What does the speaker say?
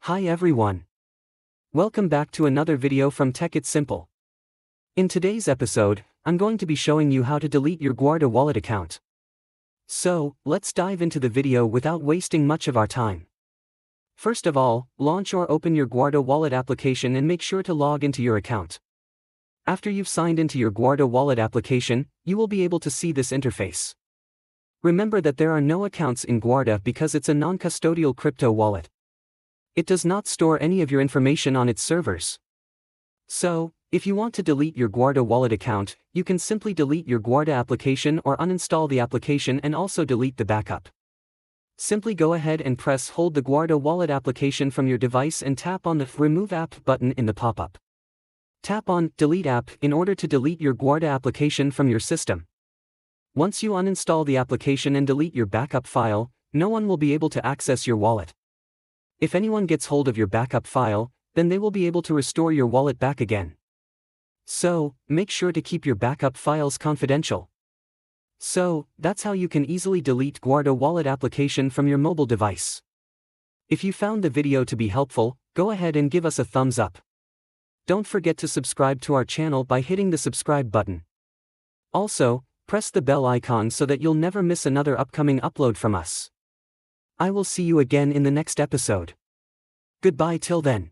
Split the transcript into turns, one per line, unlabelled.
Hi everyone. Welcome back to another video from Tech It's Simple. In today's episode, I'm going to be showing you how to delete your Guarda wallet account. So, let's dive into the video without wasting much of our time. First of all, launch or open your Guarda wallet application and make sure to log into your account. After you've signed into your Guarda wallet application, you will be able to see this interface. Remember that there are no accounts in Guarda because it's a non-custodial crypto wallet. It does not store any of your information on its servers. So, if you want to delete your Guarda wallet account, you can simply delete your Guarda application or uninstall the application and also delete the backup. Simply go ahead and hold the Guarda wallet application from your device and tap on the Remove App button in the pop-up. Tap on Delete App in order to delete your Guarda application from your system. Once you uninstall the application and delete your backup file, no one will be able to access your wallet. If anyone gets hold of your backup file, then they will be able to restore your wallet back again. So, make sure to keep your backup files confidential. So, that's how you can easily delete Guarda wallet application from your mobile device. If you found the video to be helpful, go ahead and give us a thumbs up. Don't forget to subscribe to our channel by hitting the subscribe button. Also, press the bell icon so that you'll never miss another upcoming upload from us. I will see you again in the next episode. Goodbye till then.